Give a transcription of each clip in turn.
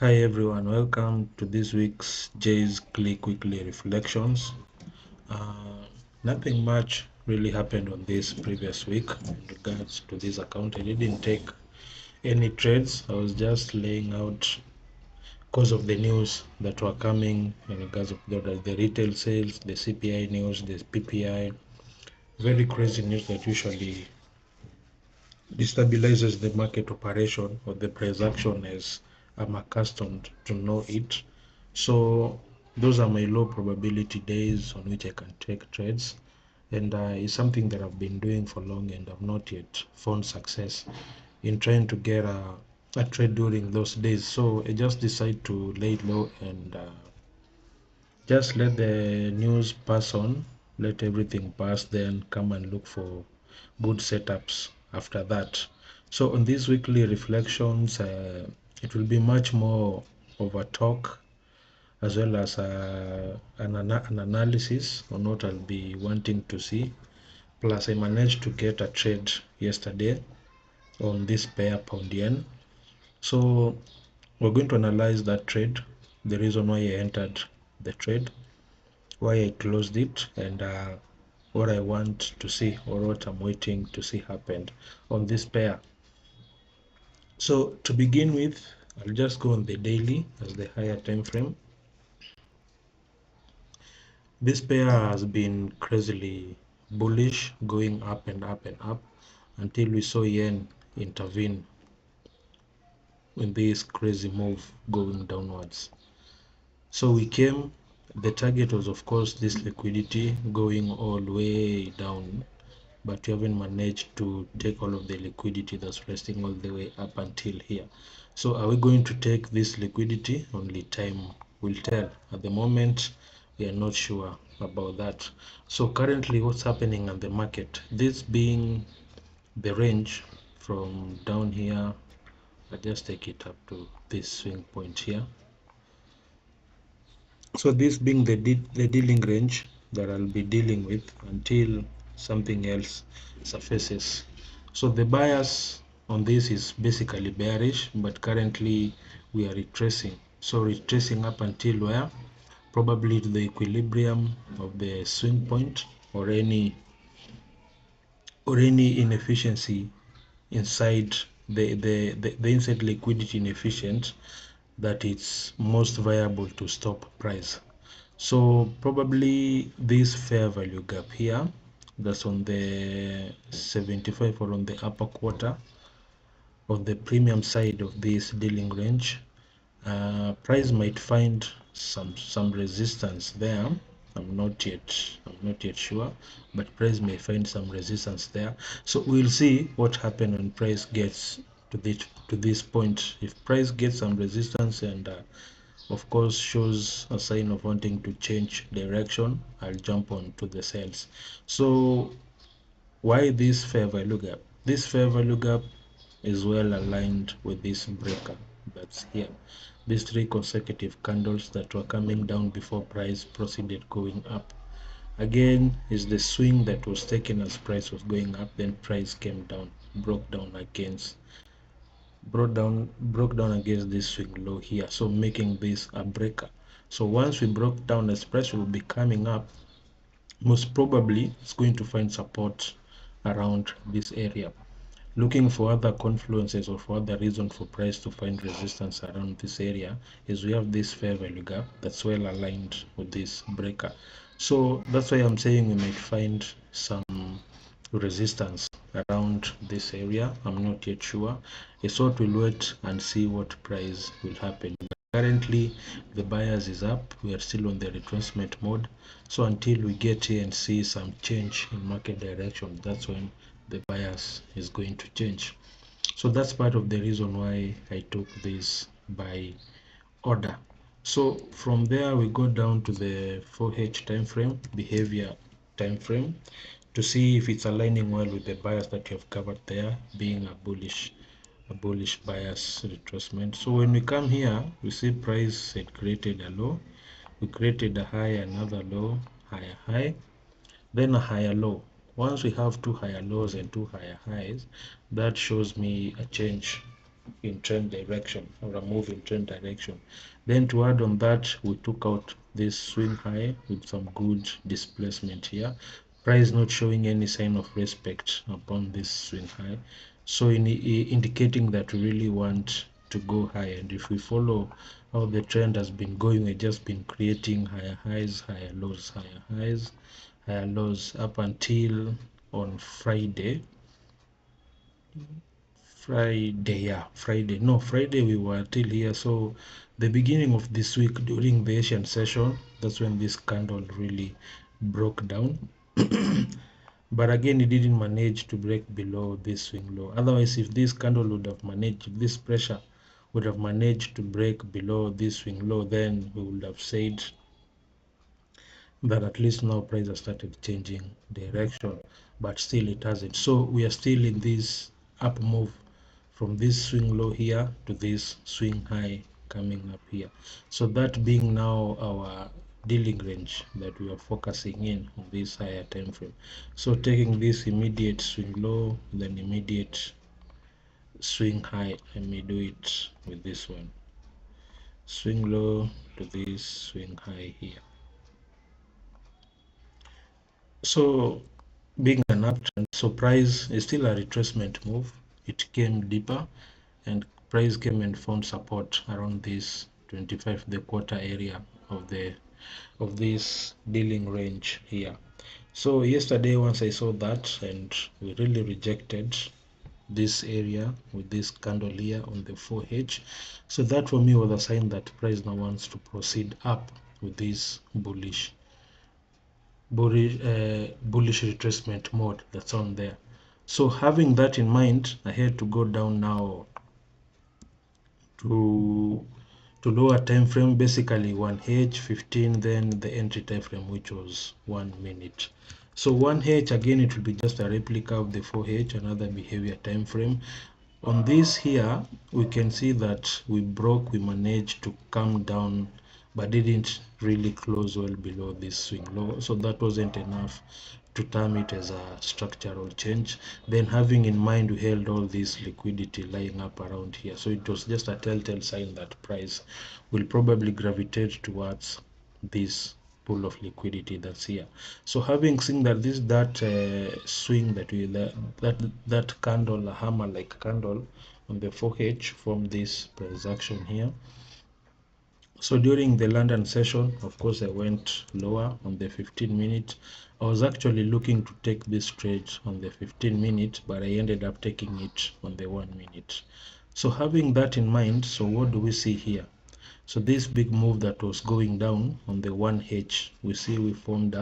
Hi everyone, welcome to this week's Jay's Click Weekly Reflections. Uh, Nothing much really happened on this previous week in regards to this account. I didn't take any trades. I was just laying out because of the news that were coming in regards of the retail sales, the CPI news, the PPI. Very crazy news that usually destabilizes the market operation or the price action as I'm accustomed to know it. So those are my low probability days on which I can take trades, and it's something that I've been doing for long and I've not yet found success in trying to get a trade during those days. So I just decide to lay low and just let the news pass on, let everything pass, then come and look for good setups after that. So on these weekly reflections, it will be much more of a talk as well as an analysis on what I'll be wanting to see. Plus, I managed to get a trade yesterday on this pair pound yen. So we're going to analyze that trade, the reason why I entered the trade, why I closed it, and what I want to see or what I'm waiting to see happen on this pair. So to begin with, I'll just go on the daily as the higher time frame. This pair has been crazily bullish, going up and up and up until we saw yen intervene in this crazy move going downwards. So we came, the target was of course this liquidity going all the way down, but we haven't managed to take all of the liquidity that's resting all the way up until here. So are we going to take this liquidity? Only time will tell. At the moment, we are not sure about that. So currently what's happening on the market, this being the range from down here, I just take it up to this swing point here. So this being the dealing range that I'll be dealing with until something else surfaces. So the bias on this is basically bearish, but currently we are retracing. So retracing up until where? Probably to the equilibrium of the swing point or any inefficiency inside the inside liquidity inefficient that it's most viable to stop price. So probably this fair value gap here, that's on the 75 or on the upper quarter on the premium side of this dealing range, price might find some resistance there. I'm not yet sure, but price may find some resistance there. So we'll see what happens when price gets to this point. If price gets some resistance and of course shows a sign of wanting to change direction, I'll jump on to the sales. So why this fair value gap? This fair value gap is well aligned with this breaker that's here. These three consecutive candles that were coming down before price proceeded going up. Again, is the swing that was taken as price was going up, then price came down, broke down against this swing low here, so making this a breaker. So once we broke down, as price will be coming up, most probably it's going to find support around this area, looking for other confluences or for other reason for price to find resistance around this area. Is we have this fair value gap that's well aligned with this breaker. So that's why I'm saying we might find some resistance around this area. I'm not yet sure. So we'll wait and see what price will happen. Currently the bias is up, we are still on the retracement mode. So until we get here and see some change in market direction, that's when the bias is going to change. So that's part of the reason why I took this buy order. So from there we go down to the 4H time frame, behavior time frame, to see if it's aligning well with the bias that you have covered there, being a bullish bias retracement. So when we come here, we see price had created a low, we created a high, another low, higher high, then a higher low. Once we have two higher lows and two higher highs, that shows me a change in trend direction, or a move in trend direction. Then to add on that, we took out this swing high with some good displacement here. Price not showing any sign of respect upon this swing high, so indicating that we really want to go high. And if we follow how the trend has been going, we've just been creating higher highs, higher lows, higher highs, higher lows up until on Friday. Friday we were till here. So the beginning of this week during the Asian session, that's when this candle really broke down. But again, it didn't manage to break below this swing low. Otherwise, if this candle would have managed, if this pressure would have managed to break below this swing low, then we would have said that at least now price has started changing direction, but still it hasn't. So we are still in this up move from this swing low here to this swing high coming up here. So that being now our dealing range that we are focusing in on this higher time frame. So taking this immediate swing low, then immediate swing high, let me do it with this one. Swing low to this swing high here. So being an uptrend, so price is still a retracement move. It came deeper and price came and found support around this 25 the quarter area of this dealing range here. So yesterday once I saw that, and we really rejected this area with this candle here on the 4H. So that for me was a sign that price now wants to proceed up with this bullish retracement mode that's on there. So having that in mind, I had to go down now to lower time frame, basically 1H 15, then the entry time frame, which was 1 minute. So 1H again, it will be just a replica of the 4H, another behavior time frame. On this here, we can see that we managed to come down, but didn't really close well below this swing low. So that wasn't enough to term it as a structural change. Then having in mind we held all this liquidity lying up around here. So it was just a telltale sign that price will probably gravitate towards this pool of liquidity that's here. So having seen that swing that candle, a hammer like candle on the 4H from this price action here. So during the London session, of course, I went lower on the 15-minute. I was actually looking to take this trade on the 15-minute, but I ended up taking it on the 1 minute. So having that in mind, so what do we see here? So this big move that was going down on the 1H, we see we formed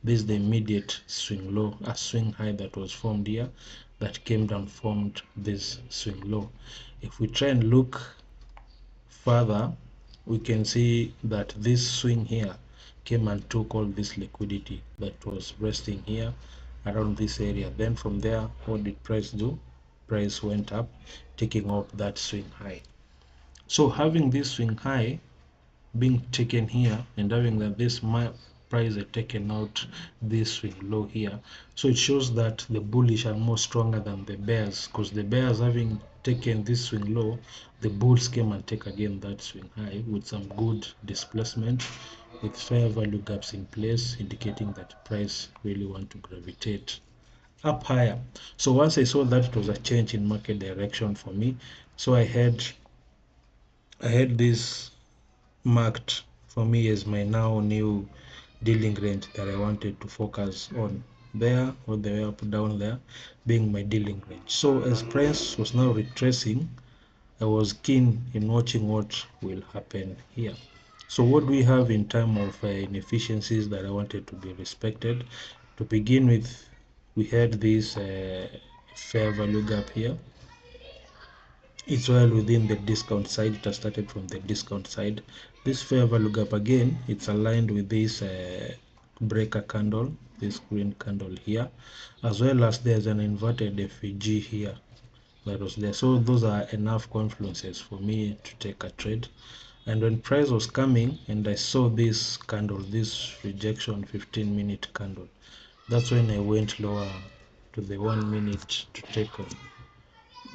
this is the immediate swing low, a swing high that was formed here, that came down, formed this swing low. If we try and look further, we can see that this swing here came and took all this liquidity that was resting here around this area. Then from there, what did price do? Price went up, taking off that swing high. So having this swing high being taken here, and having that this price are taken out this swing low here, so it shows that the bullish are more stronger than the bears, because the bears having taken this swing low, the bulls came and take again that swing high with some good displacement, with fair value gaps in place, indicating that price really want to gravitate up higher. So once I saw that it was a change in market direction for me, so I had this marked for me as my now new dealing range that I wanted to focus on, there all the way up down there being my dealing range. So as price was now retracing, I was keen in watching what will happen here. So what do we have in terms of inefficiencies that I wanted to be respected? To begin with, we had this fair value gap here. It's well within the discount side. It has started from the discount side. This fair value gap again, it's aligned with this breaker candle, this green candle here, as well as there's an inverted FEG here that was there. So those are enough confluences for me to take a trade. And when price was coming and I saw this candle, this rejection 15-minute candle, that's when I went lower to the 1 minute to take on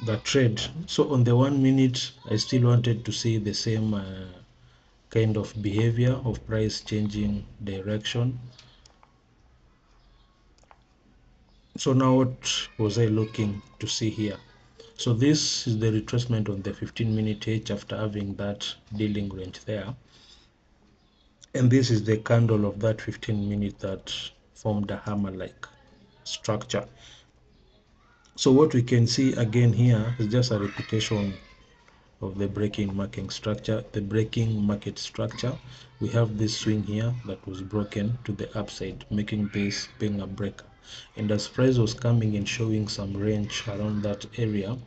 the trade. So on the 1 minute, I still wanted to see the same kind of behavior of price changing direction. So now what was I looking to see here? So this is the retracement on the 15-minute H after having that dealing range there. And this is the candle of that 15 minute that formed a hammer-like structure. So what we can see again here is just a repetition of the breaking market structure. We have this swing here that was broken to the upside, making this being a breaker. And as price was coming and showing some range around that area,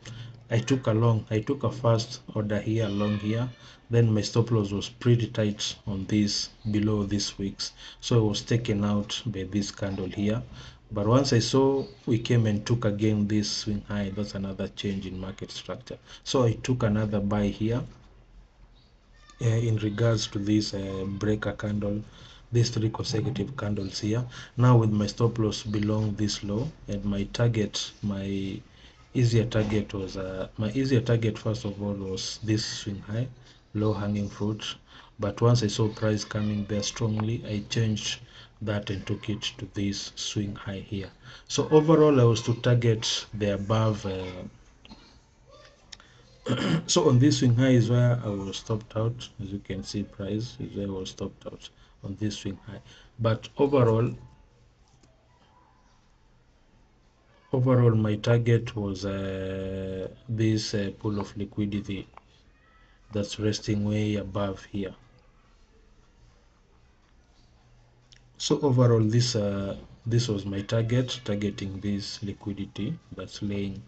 I took a first order here along here. Then my stop loss was pretty tight on this below this wicks, so I was taken out by this candle here. But once I saw we came and took again this swing high, that's another change in market structure. So I took another buy here in regards to this breaker candle, these 3 consecutive candles here. Now with my stop loss below this low, and my target, my easier target first of all was this swing high, low hanging fruit. But once I saw price coming there strongly, I changed that and took it to this swing high here. So overall I was to target the above so on this swing high is where I was stopped out. As you can see, price is where I was stopped out on this swing high. But overall my target was this pool of liquidity that's resting way above here. So overall this was my targeting this liquidity that's laying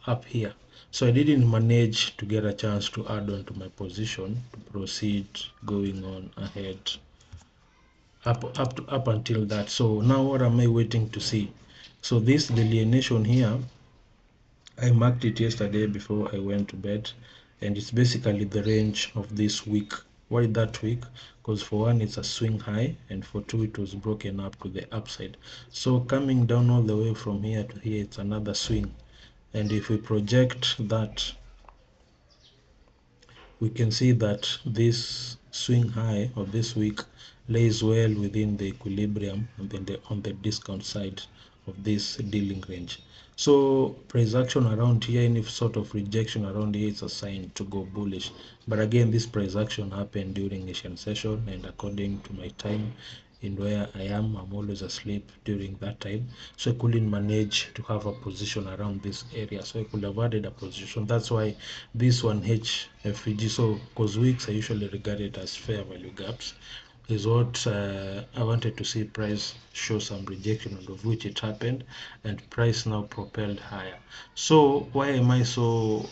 up here. So I didn't manage to get a chance to add on to my position to proceed going on ahead up until that. So now what am I waiting to see? So this delineation here, I marked it yesterday before I went to bed, and it's basically the range of this week. Why that week? Because for one it's a swing high, and for two it was broken up to the upside. So coming down all the way from here to here, it's another swing. And if we project that, we can see that this swing high of this week lays well within the equilibrium and then on the discount side of this dealing range. So price action around here, any sort of rejection around here, is a sign to go bullish. But again, this price action happened during Asian session, and according to my time in where I'm always asleep during that time, so I couldn't manage to have a position around this area. So I could have added a position. That's why this one HFG, so because wicks are usually regarded as fair value gaps, is what I wanted to see price show some rejection, of which it happened, and price now propelled higher. So why am I so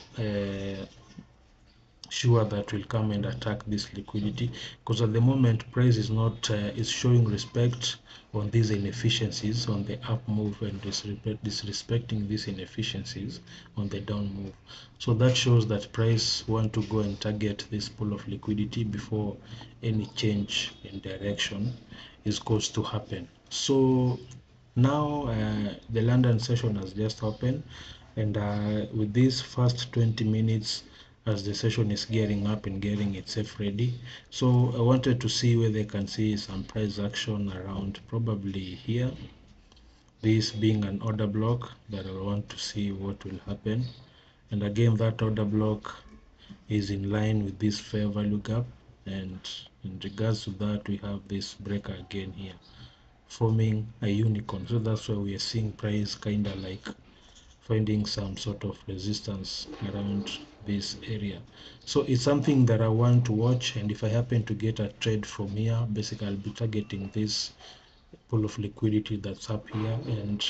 sure that will come and attack this liquidity? Because at the moment price is not is showing respect on these inefficiencies on the up move and disrespecting these inefficiencies on the down move. So that shows that price want to go and target this pool of liquidity before any change in direction is caused to happen. So now the London session has just opened, and with these first 20 minutes as the session is gearing up and getting itself ready, so I wanted to see whether I can see some price action around probably here, this being an order block that I want to see what will happen. And again, that order block is in line with this fair value gap, and in regards to that we have this breaker again here forming a unicorn. So that's why we are seeing price kind of like finding some sort of resistance around this area. So it's something that I want to watch, and if I happen to get a trade from here, basically I'll be targeting this pool of liquidity that's up here, and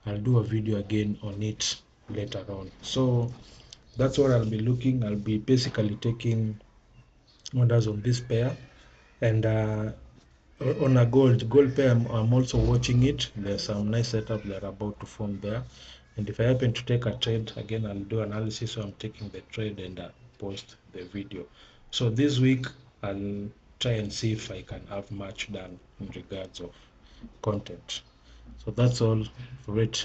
I'll do a video again on it later on. So that's what I'll be looking. I'll be basically taking orders on this pair, and on a gold pair, I'm also watching it. There's some nice setup that are about to form there, and if I happen to take a trade again, I'll do analysis. So I'm taking the trade and post the video. So this week I'll try and see if I can have much done in regards of content. So that's all for it.